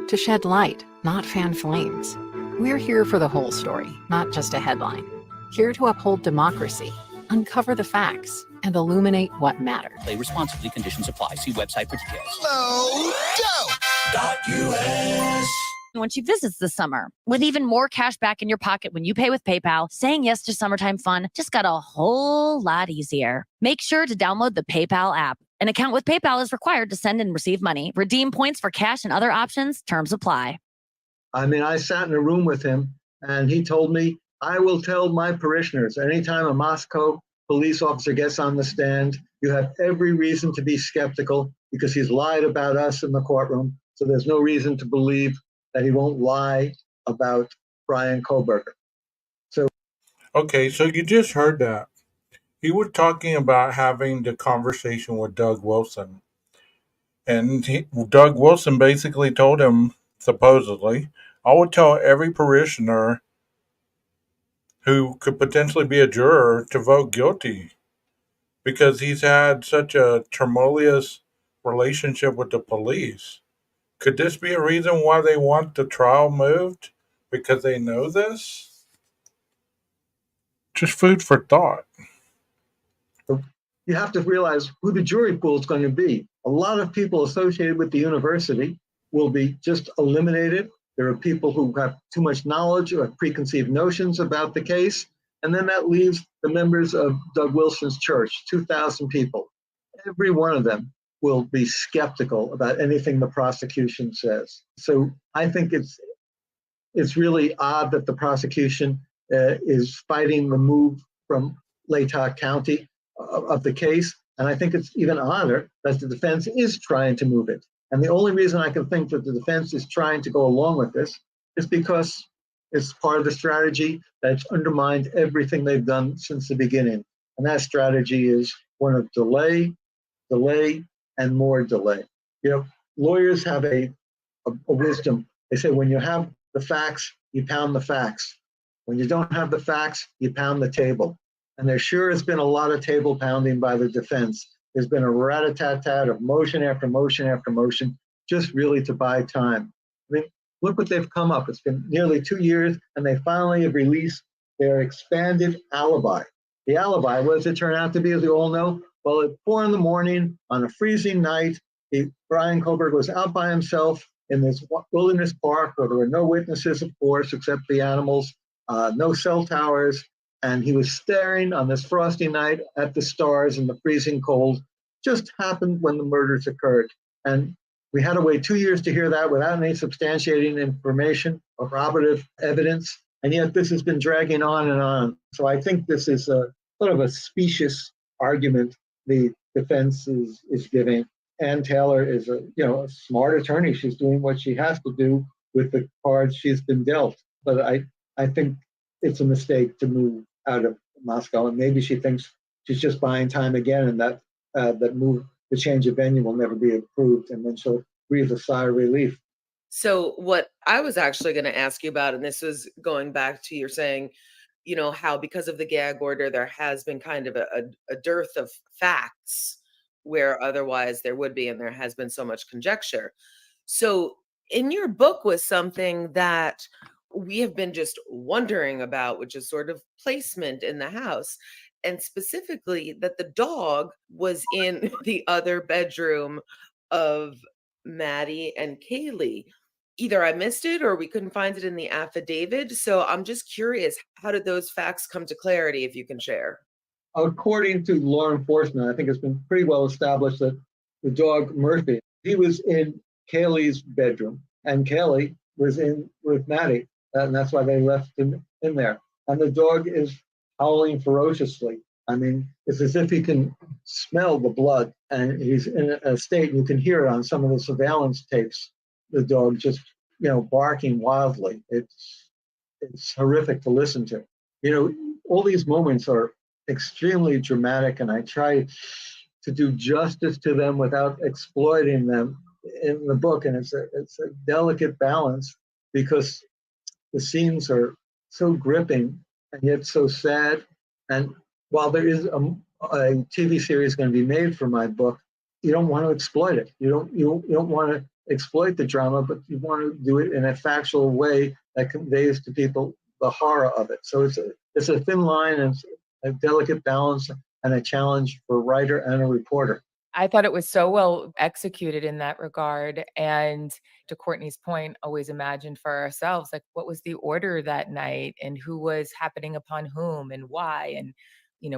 To shed light, not fan flames. We're here for the whole story, not just a headline. Here to uphold democracy, uncover the facts, and illuminate what matters. Play responsibly. Conditions apply. See website for details. US. Once you visit this summer, with even more cash back in your pocket when you pay with PayPal, saying yes to summertime fun just got a whole lot easier. Make sure to download the PayPal app. An account with PayPal is required to send and receive money. Redeem points for cash and other options. Terms apply. I sat in a room with him, and he told me, I will tell my parishioners, anytime a Moscow police officer gets on the stand, you have every reason to be skeptical because he's lied about us in the courtroom. So there's no reason to believe that he won't lie about Brian Kohlberger. Okay, so you just heard that. He was talking about having the conversation with Doug Wilson. And Doug Wilson basically told him, supposedly, I would tell every parishioner who could potentially be a juror to vote guilty because he's had such a tumultuous relationship with the police. Could this be a reason why they want the trial moved? Because they know this? Just food for thought. You have to realize who the jury pool is going to be. A lot of people associated with the university will be just eliminated. There are people who have too much knowledge or have preconceived notions about the case. And then that leaves the members of Doug Wilson's church, 2,000 people. Every one of them will be skeptical about anything the prosecution says. So I think it's really odd that the prosecution is fighting the move from Latah County of the case. And I think it's even odder that the defense is trying to move it. And the only reason I can think that the defense is trying to go along with this is because it's part of the strategy that's undermined everything they've done since the beginning. And that strategy is one of delay, and more delay. Lawyers have a wisdom. They say when you have the facts, you pound the facts. When you don't have the facts, you pound the table. And there sure has been a lot of table pounding by the defense. There's been a rat-a-tat-tat of motion after motion after motion, just really to buy time. I mean, look what they've come up. It's been nearly 2 years, and they finally have released their expanded alibi. The alibi, what does it turn out to be, as we all know? Well, at 4 a.m. on a freezing night, Brian Kohlberg was out by himself in this wilderness park where there were no witnesses, of course, except the animals, no cell towers, and he was staring on this frosty night at the stars in the freezing cold. Just happened when the murders occurred. And we had to wait 2 years to hear that without any substantiating information or corroborative evidence. And yet this has been dragging on and on. So I think this is a sort of a specious argument the defense is giving. Ann Taylor is a smart attorney. She's doing what she has to do with the cards she's been dealt. But I think it's a mistake to move out of Moscow, and maybe she thinks she's just buying time again, and that the change of venue will never be approved, and then she'll breathe a sigh of relief. So what I was actually going to ask you about, and this was going back to your saying, how because of the gag order, there has been kind of a dearth of facts where otherwise there would be, and there has been so much conjecture. So in your book was something that we have been just wondering about, which is sort of placement in the house. And specifically that the dog was in the other bedroom of Maddie and Kaylee. Either I missed it or we couldn't find it in the affidavit. So I'm just curious, how did those facts come to clarity, if you can share? According to law enforcement, I think it's been pretty well established that the dog Murphy, he was in Kaylee's bedroom, and Kaylee was in with Maddie, and that's why they left him in there. And the dog is howling ferociously. I mean, it's as if he can smell the blood, and he's in a state, you can hear it on some of the surveillance tapes, the dog just, barking wildly. It's horrific to listen to. All these moments are extremely dramatic, and I try to do justice to them without exploiting them in the book. And it's a delicate balance because the scenes are so gripping and yet so sad. And while there is a TV series going to be made for my book, you don't want to exploit it. You don't want to exploit the drama, but you want to do it in a factual way that conveys to people the horror of it. So it's a thin line and a delicate balance and a challenge for a writer and a reporter. I thought it was so well executed in that regard. And to Courtney's point, always imagined for ourselves, like, what was the order that night and who was happening upon whom and why? And,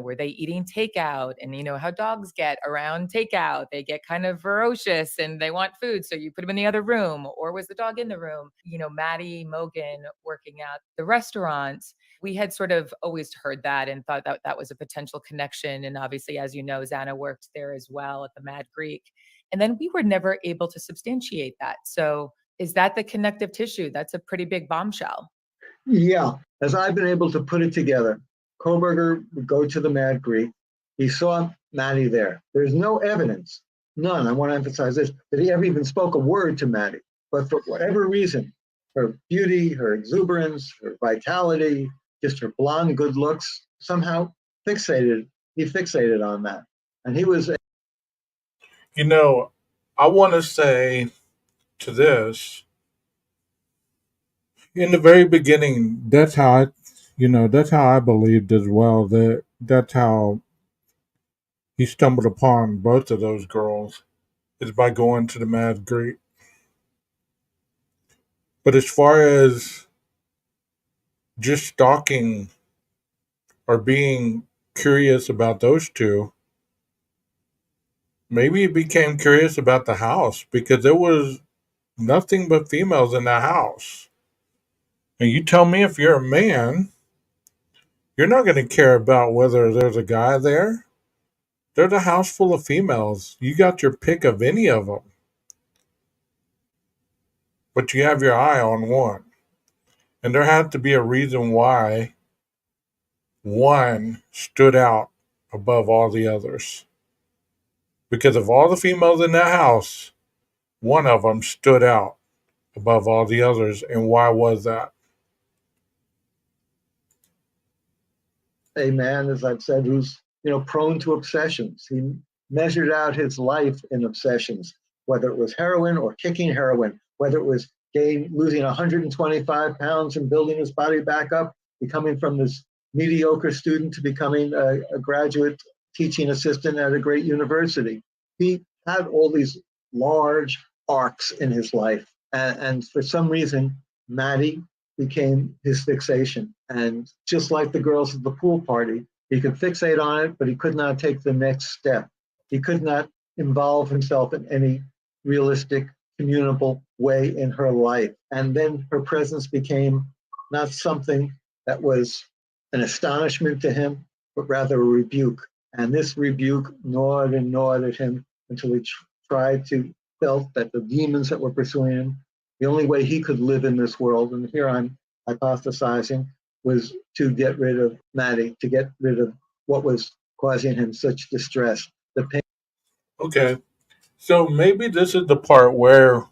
were they eating takeout? And, how dogs get around takeout, they get kind of ferocious and they want food. So you put them in the other room, or was the dog in the room? Maddie Mogan working at the restaurant. We had sort of always heard that and thought that that was a potential connection. And obviously, as you know, Xana worked there as well at the Mad Greek. And then we were never able to substantiate that. So is that the connective tissue? That's a pretty big bombshell. Yeah, as I've been able to put it together, Kohlberger would go to the Mad Greek. He saw Maddie there. There's no evidence, none, I want to emphasize this, that he ever even spoke a word to Maddie. But for whatever reason, her beauty, her exuberance, her vitality, just her blonde good looks, somehow he fixated on that. And he was... I want to say to this, in the very beginning, that's how I believed as well, that that's how he stumbled upon both of those girls, is by going to the Mad Greek. But as far as just stalking or being curious about those two, maybe he became curious about the house because there was nothing but females in the house. And you tell me, if you're a man, you're not going to care about whether there's a guy there. There's a house full of females. You got your pick of any of them. But you have your eye on one. And there had to be a reason why one stood out above all the others. Because of all the females in that house, one of them stood out above all the others. And why was that? A man, as I've said, who's prone to obsessions. He measured out his life in obsessions, whether it was heroin or kicking heroin, whether it was losing 125 pounds and building his body back up, becoming from this mediocre student to becoming a graduate teaching assistant at a great university. He had all these large arcs in his life. And for some reason, Maddie became his fixation. And just like the girls at the pool party, he could fixate on it, but he could not take the next step. He could not involve himself in any realistic, communicable way in her life. And then her presence became not something that was an astonishment to him, but rather a rebuke. And this rebuke gnawed and gnawed at him until he tried to felt that the demons that were pursuing him, the only way he could live in this world, and here I'm hypothesizing, was to get rid of Maddie, to get rid of what was causing him such distress, the pain. Okay, so maybe this is the part where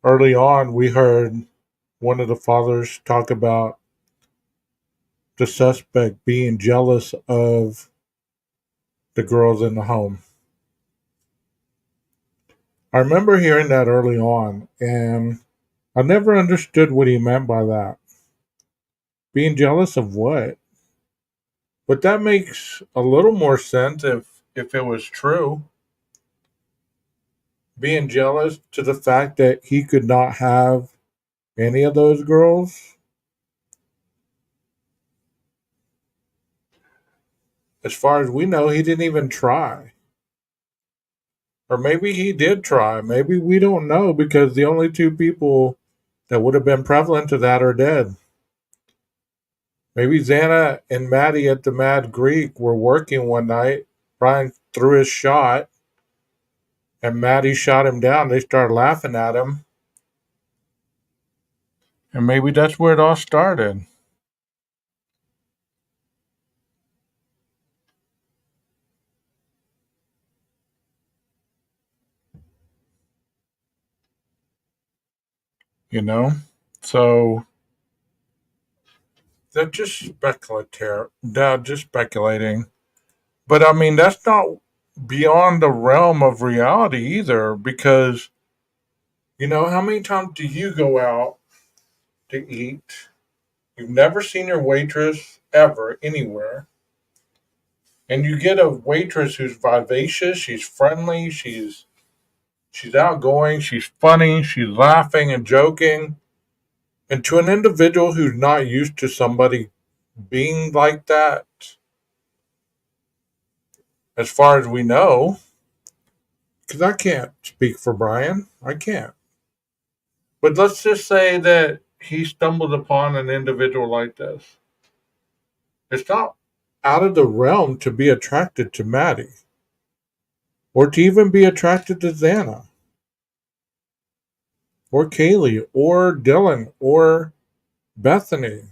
early on we heard one of the fathers talk about the suspect being jealous of the girls in the home. I remember hearing that early on, and I never understood what he meant by that. Being jealous of what? But that makes a little more sense if it was true. Being jealous to the fact that he could not have any of those girls. As far as we know, he didn't even try. Or maybe he did try. Maybe we don't know because the only two people that would have been prevalent to that are dead. Maybe Xana and Maddie at the Mad Greek were working one night. Brian threw his shot, and Maddie shot him down. They started laughing at him. And maybe that's where it all started. You know? So they're just speculative. They're just speculating. But I mean, that's not beyond the realm of reality either, because how many times do you go out to eat? You've never seen your waitress ever anywhere. And you get a waitress who's vivacious, she's friendly, she's outgoing, she's funny, she's laughing and joking. And to an individual who's not used to somebody being like that, as far as we know, because I can't speak for Brian, I can't. But let's just say that he stumbled upon an individual like this. It's not out of the realm to be attracted to Maddie, or to even be attracted to Xana, or Kaylee, or Dylan, or Bethany.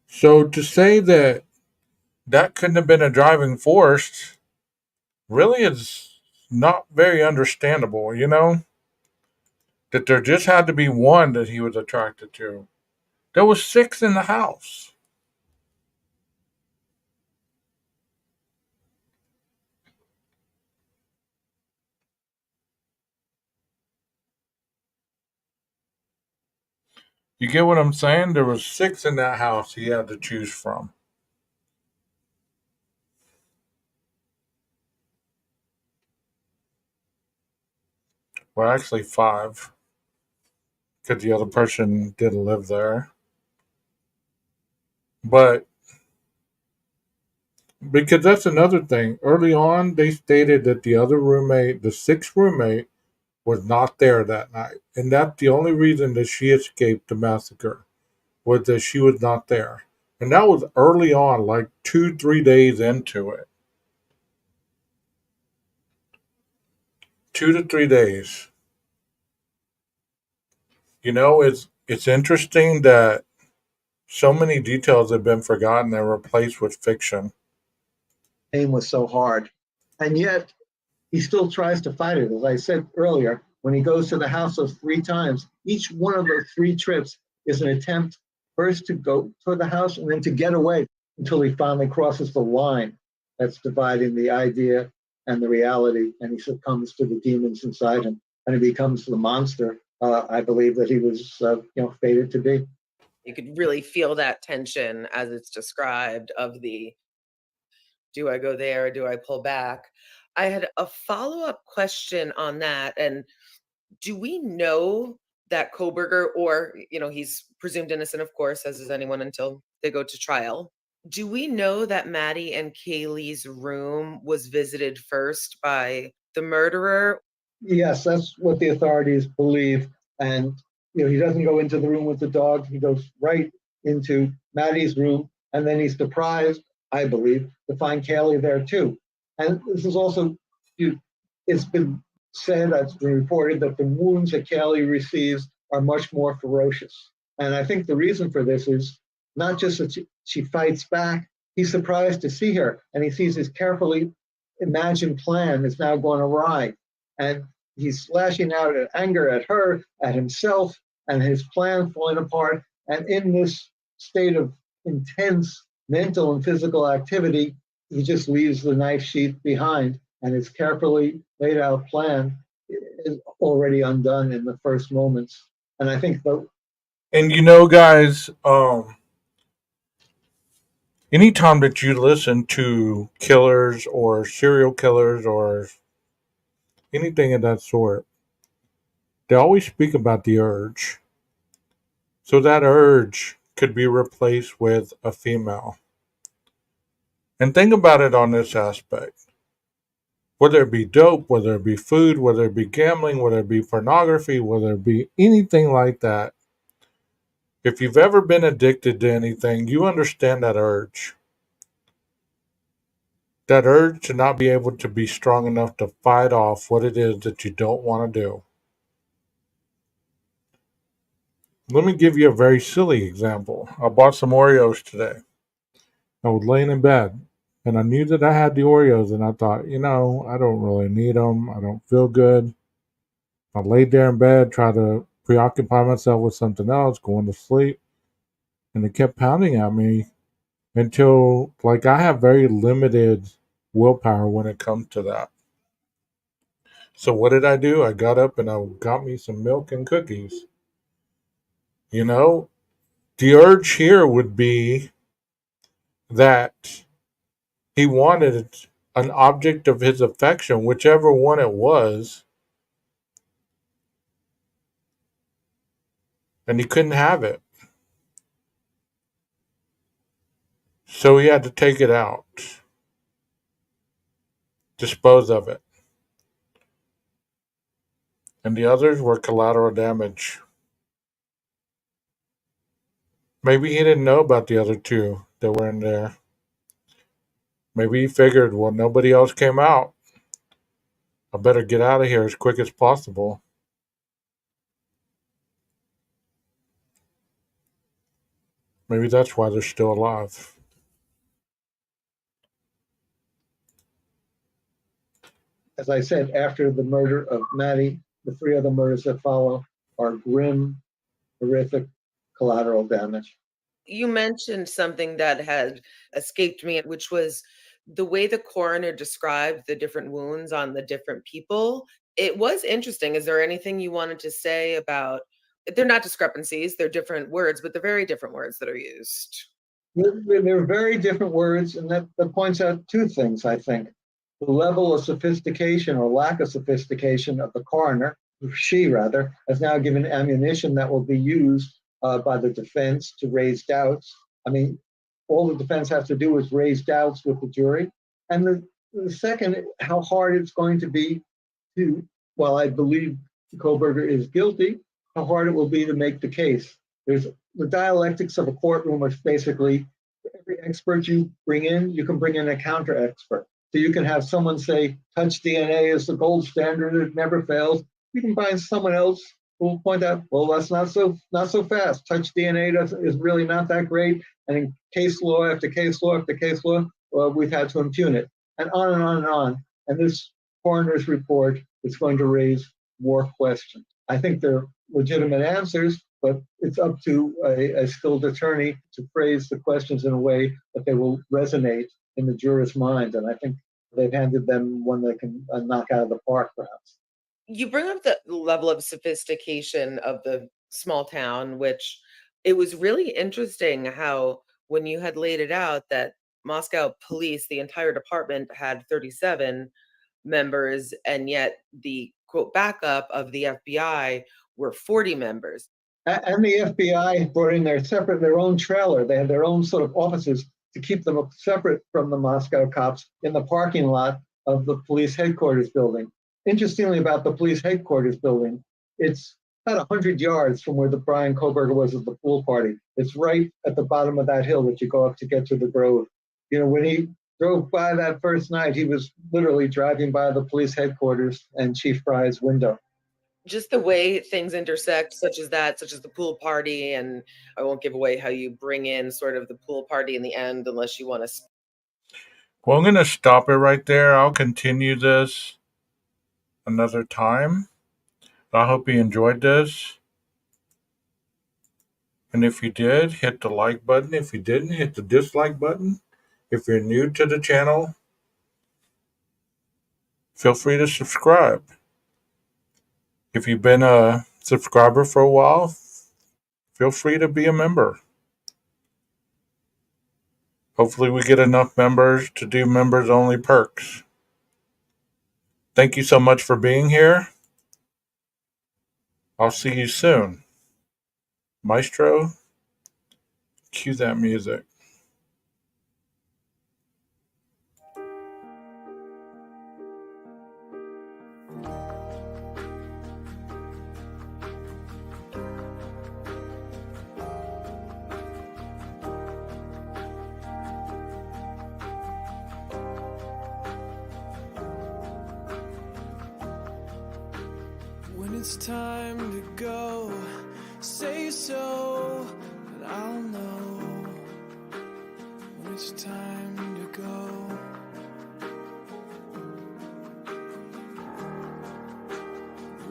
So to say that that couldn't have been a driving force really is not very understandable, That there just had to be one that he was attracted to. There was 6 in the house. You get what I'm saying? There was 6 in that house he had to choose from. Well, actually 5, because the other person didn't live there. But because that's another thing. Early on, they stated that the other roommate, the 6th roommate, was not there that night. And that's the only reason that she escaped the massacre, was that she was not there. And that was early on, like 2-3 days into it. 2 to 3 days. It's interesting that so many details have been forgotten and replaced with fiction. Pain was so hard. And yet, he still tries to fight it. As I said earlier, when he goes to the house those 3 times, each one of those 3 trips is an attempt first to go to the house and then to get away until he finally crosses the line that's dividing the idea and the reality, and he succumbs to the demons inside him, and he becomes the monster I believe that he was fated to be. You could really feel that tension as it's described of the, do I go there or do I pull back? I had a follow-up question on that. And do we know that Koberger, or, he's presumed innocent, of course, as is anyone until they go to trial. Do we know that Maddie and Kaylee's room was visited first by the murderer? Yes, that's what the authorities believe. And he doesn't go into the room with the dog. He goes right into Maddie's room, and then he's surprised, I believe, to find Kaylee there too. And this is also, it's been said, it's been reported that the wounds that Kaylee receives are much more ferocious. And I think the reason for this is not just that she fights back. He's surprised to see her, and he sees his carefully imagined plan is now going awry. And he's lashing out at anger at her, at himself, and his plan falling apart. And in this state of intense mental and physical activity, he just leaves the knife sheath behind, and his carefully laid out plan is already undone in the first moments. And I think And guys, anytime that you listen to killers or serial killers or anything of that sort, they always speak about the urge. So that urge could be replaced with a female. And think about it on this aspect. Whether it be dope, whether it be food, whether it be gambling, whether it be pornography, whether it be anything like that. If you've ever been addicted to anything, you understand that urge. That urge to not be able to be strong enough to fight off what it is that you don't want to do. Let me give you a very silly example. I bought some Oreos today. I was laying in bed and I knew that I had the Oreos and I thought, I don't really need them. I don't feel good. I laid there in bed, tried to preoccupy myself with something else, going to sleep. And it kept pounding at me until, I have very limited willpower when it comes to that. So what did I do? I got up and I got me some milk and cookies. The urge here would be that he wanted an object of his affection, whichever one it was, and he couldn't have it. So he had to take it out, dispose of it. And the others were collateral damage. Maybe he didn't know about the other two that were in there. Maybe he figured, well, nobody else came out. I better get out of here as quick as possible. Maybe that's why they're still alive. as I said, after the murder of Maddie, the three other murders that follow are grim, horrific collateral damage. You mentioned something that had escaped me, which was the way the coroner described the different wounds on the different people. It was interesting. Is there anything you wanted to say about? They're not discrepancies, they're different words, but they're very different words that are used. They're very different words, and that points out two things, I think. The level of sophistication or lack of sophistication of the coroner, she rather, has now given ammunition that will be used by the defense to raise doubts. I mean, all the defense has to do is raise doubts with the jury. And the second, how hard it's going to be to, while I believe Koberger is guilty, how hard it will be to make the case. There's the dialectics of a courtroom is basically every expert you bring in, you can bring in a counter expert. So you can have someone say touch DNA is the gold standard, it never fails. You can find someone else who will point out, well, that's not so fast. Touch DNA is really not that great. And in case law after case law after case law, well, we've had to impugn it. And on and on and on. And this coroner's report is going to raise more questions. I think they're legitimate answers, but it's up to a skilled attorney to phrase the questions in a way that they will resonate in the juror's mind. And I think they've handed them one they can knock out of the park, perhaps. You bring up the level of sophistication of the small town, which It was really interesting how, when you had laid it out, that Moscow police, the entire department, had 37 members, and yet the quote backup of the FBI were 40 members. And the FBI brought in their own trailer. They had their own sort of offices to keep them separate from the Moscow cops in the parking lot of the police headquarters building. Interestingly, about the police headquarters building, it's about 100 yards from where the Brian Koberger was at the pool party. It's right at the bottom of that hill that you go up to get to the Grove. You know, when he drove by that first night, he was literally driving by the police headquarters and Chief Fry's window. Just the way things intersect, such as the pool party, and I won't give away how you bring in sort of the pool party in the end unless you want to. Well, I'm going to stop it right there. I'll continue this another time. I hope you enjoyed this. And if you did, hit the like button. If you didn't, hit the dislike button. If you're new to the channel, feel free to subscribe. If you've been a subscriber for a while, feel free to be a member. Hopefully we get enough members to do members only perks. Thank you so much for being here. I'll see you soon. Maestro, cue that music. When it's time to go, say so, and I'll know. When it's time to go.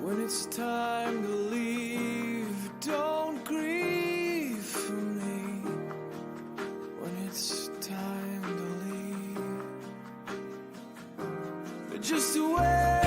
When it's time to leave, don't grieve for me. When it's time to leave, just wait.